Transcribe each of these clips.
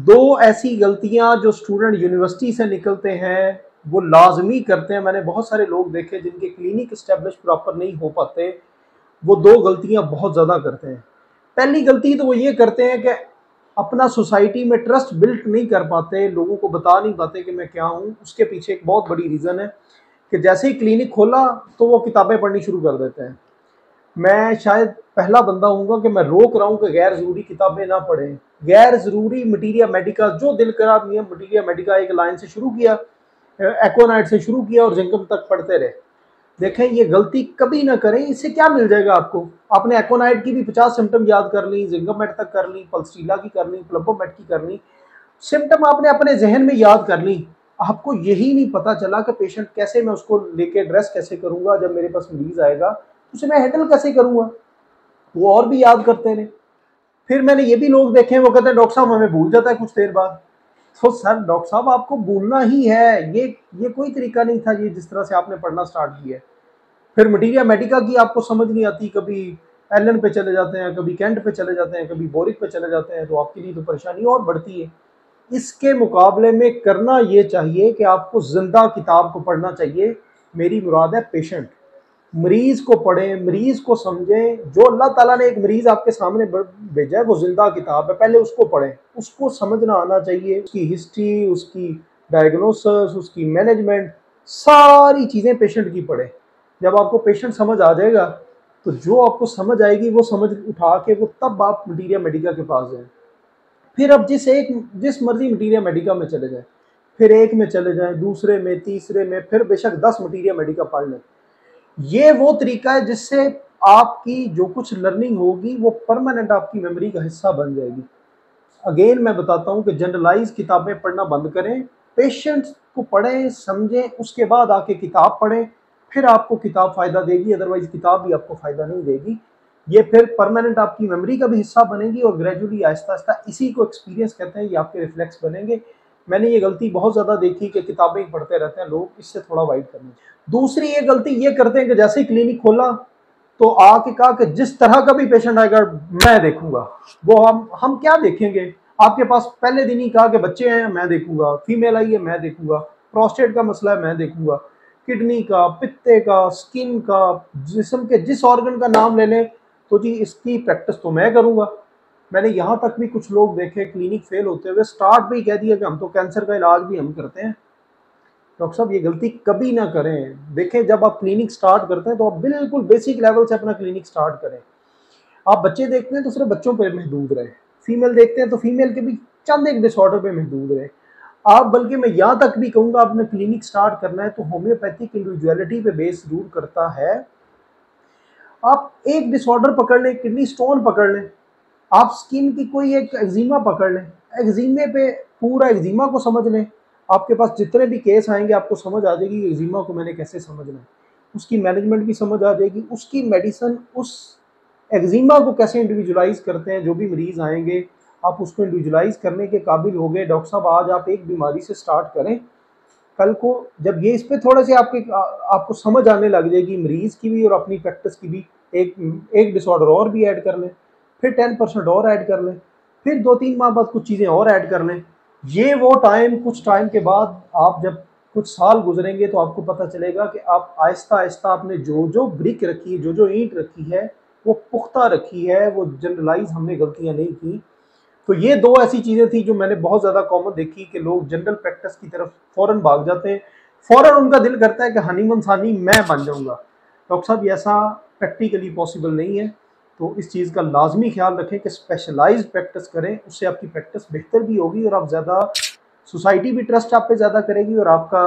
दो ऐसी गलतियां जो स्टूडेंट यूनिवर्सिटी से निकलते हैं वो लाजमी करते हैं। मैंने बहुत सारे लोग देखे जिनके क्लिनिक इस्टेब्लिश प्रॉपर नहीं हो पाते, वो दो गलतियां बहुत ज़्यादा करते हैं। पहली गलती तो वो ये करते हैं कि अपना सोसाइटी में ट्रस्ट बिल्ट नहीं कर पाते, लोगों को बता नहीं पाते कि मैं क्या हूँ। उसके पीछे एक बहुत बड़ी रीज़न है कि जैसे ही क्लिनिक खोला तो वो किताबें पढ़नी शुरू कर देते हैं। मैं शायद पहला बंदा हूँगा कि मैं रोक रहा हूँ कि गैर ज़रूरी किताबें ना पढ़ें। गैर ज़रूरी मटीरिया मेडिका, जो दिल करा नियम मटीरिया मेडिका एक लाइन से शुरू किया, एक्वानाइट से शुरू किया और जिंकम तक पढ़ते रहे। देखें, ये गलती कभी ना करें। इससे क्या मिल जाएगा आपको? आपने एक्वानाइट की भी 50 सिम्टम याद कर ली, जिंकमेट तक कर ली, पल्स्टीला की कर ली, प्लम्बोमेट की कर ली, सिम्टम आपने अपने जहन में याद कर ली। आपको यही नहीं पता चला कि पेशेंट कैसे, मैं उसको लेके एड्रेस कैसे करूंगा, जब मेरे पास मरीज आएगा उसे मैं हैंडल कैसे करूंगा। वो और भी याद करते रहे। फिर मैंने ये भी लोग देखे हैं, वो कहते हैं डॉक्टर साहब हमें भूल जाता है कुछ देर बाद। तो सर डॉक्टर साहब आपको भूलना ही है, ये कोई तरीका नहीं था ये जिस तरह से आपने पढ़ना स्टार्ट किया है। फिर मटीरिया मेडिका की आपको समझ नहीं आती, कभी एलन पे चले जाते हैं, कभी कैंट पे चले जाते हैं, कभी बोरिक पे चले जाते हैं, तो आपके लिए तो परेशानी और बढ़ती है। इसके मुकाबले में करना ये चाहिए कि आपको जिंदा किताब को पढ़ना चाहिए। मेरी मुराद है पेशेंट, मरीज को पढ़ें, मरीज को समझें। जो अल्लाह ताला ने एक मरीज आपके सामने भेजा है वो जिंदा किताब है, पहले उसको पढ़ें। उसको समझना आना चाहिए, उसकी हिस्ट्री, उसकी डायग्नोसिस, उसकी मैनेजमेंट, सारी चीज़ें पेशेंट की पढ़ें। जब आपको पेशेंट समझ आ जाएगा तो जो आपको समझ आएगी वो समझ उठा के वो तब आप मटीरिया मेडिका के पास जाएं। फिर अब जिस मर्जी मटीरिया मेडिका में चले जाएं, फिर एक में चले जाएं, दूसरे में, तीसरे में, फिर बेशक 10 मटीरिया मेडिका पढ़ लें। ये वो तरीका है जिससे आपकी जो कुछ लर्निंग होगी वो परमानेंट आपकी मेमोरी का हिस्सा बन जाएगी। अगेन मैं बताता हूँ कि जनरलाइज किताबें पढ़ना बंद करें, पेशेंट्स को पढ़ें, समझें, उसके बाद आके किताब पढ़ें। फिर आपको किताब फ़ायदा देगी, अदरवाइज किताब भी आपको फ़ायदा नहीं देगी। ये फिर परमानेंट आपकी मेमोरी का भी हिस्सा बनेगी और ग्रेजुअली आहिस्ता आहिस्ता, इसी को एक्सपीरियंस कहते हैं, ये आपके रिफ्लेक्स बनेंगे। मैंने ये गलती बहुत ज़्यादा देखी कि किताबें ही पढ़ते रहते हैं लोग, इससे थोड़ा अवॉइड करनी। दूसरी ये गलती ये करते हैं कि जैसे ही क्लिनिक खोला तो आके कहा कि जिस तरह का भी पेशेंट आएगा मैं देखूंगा। वो हम क्या देखेंगे? आपके पास पहले दिन ही कहा कि बच्चे हैं मैं देखूंगा, फीमेल आई है मैं देखूंगा, प्रोस्टेट का मसला है मैं देखूंगा, किडनी का, पित्ते का, स्किन का, जिस्म के जिस ऑर्गन का नाम ले लें तो जी इसकी प्रैक्टिस तो मैं करूंगा। मैंने यहाँ तक भी कुछ लोग देखे क्लिनिक फेल होते हुए स्टार्ट भी कह दिया कि हम तो कैंसर का इलाज भी हम करते हैं। डॉक्टर साहब ये गलती कभी ना करें। देखें, जब आप क्लिनिक स्टार्ट करते हैं तो आप बिल्कुल बेसिक लेवल से अपना क्लिनिक स्टार्ट करें। आप बच्चे देखते हैं तो सिर्फ बच्चों पर महदूद रहे, फीमेल देखते हैं तो फीमेल के भी चंद एक डिसऑर्डर पे महदूद रहे। आप, बल्कि मैं यहाँ तक भी कहूँगा, आपने क्लिनिक स्टार्ट करना है तो होम्योपैथिक इंडिविजुअलिटी पे बेस जरूर करता है। आप एक डिसऑर्डर पकड़ लें, किडनी स्टोन पकड़ लें, आप स्किन की कोई एक एक्जिमा पकड़ लें, एक्जिमे पे पूरा एक्जिमा को समझ लें। आपके पास जितने भी केस आएंगे आपको समझ आ जाएगी एक्जिमा को मैंने कैसे समझना है, उसकी मैनेजमेंट भी समझ आ जाएगी, उसकी मेडिसिन, उस एक्जिमा को कैसे इंडिविजुअलाइज करते हैं। जो भी मरीज आएंगे आप उसको इंडिविजुअलाइज करने के काबिल हो गए। डॉक्टर साहब आज आप एक बीमारी से स्टार्ट करें, कल को जब ये इस पे थोड़े से आपको समझ आने लग जाएगी मरीज की भी और अपनी प्रैक्टिस की भी, एक एक डिसऑर्डर और भी ऐड कर लें, फिर 10% और ऐड कर लें, फिर 2-3 माह बाद कुछ चीज़ें और ऐड कर लें। ये वो टाइम, कुछ टाइम के बाद आप जब कुछ साल गुजरेंगे तो आपको पता चलेगा कि आप आहिस्ता आहिस्ता आपने जो जो ब्रिक रखी है, जो जो ईंट रखी है वो पुख्ता रखी है, वो जनरलाइज हमने गलतियां नहीं की। तो ये दो ऐसी चीज़ें थी जो मैंने बहुत ज़्यादा कॉमन देखी कि लोग जनरल प्रैक्टिस की तरफ फ़ौरन भाग जाते हैं, फ़ौरन उनका दिल करता है कि हनी मंसानी मैं बन जाऊँगा। डॉक्टर साहब ये ऐसा प्रैक्टिकली पॉसिबल नहीं है। तो इस चीज़ का लाजमी ख्याल रखें कि स्पेशलाइज्ड प्रैक्टिस करें, उससे आपकी प्रैक्टिस बेहतर भी होगी और आप ज़्यादा, सोसाइटी भी ट्रस्ट आप पे ज़्यादा करेगी और आपका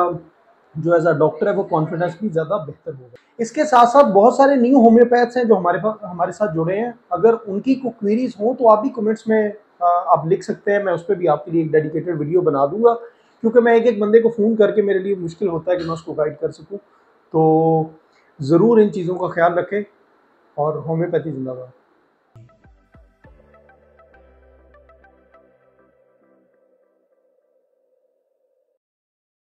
जो एज अ डॉक्टर है वो कॉन्फिडेंस भी ज़्यादा बेहतर होगा। इसके साथ साथ बहुत सारे न्यू होम्योपैथ्स हैं जो हमारे साथ जुड़े हैं। अगर उनकी कोई क्वेरीज हो तो आप भी कमेंट्स में आप लिख सकते हैं, मैं उस पर भी आपके लिए एक डेडिकेटेड वीडियो बना दूंगा, क्योंकि मैं एक एक बंदे को फ़ोन करके मेरे लिए मुश्किल होता है कि मैं उसको गाइड कर सकूँ। तो ज़रूर इन चीज़ों का ख्याल रखें और होम्योपैथी जिंदाबाद।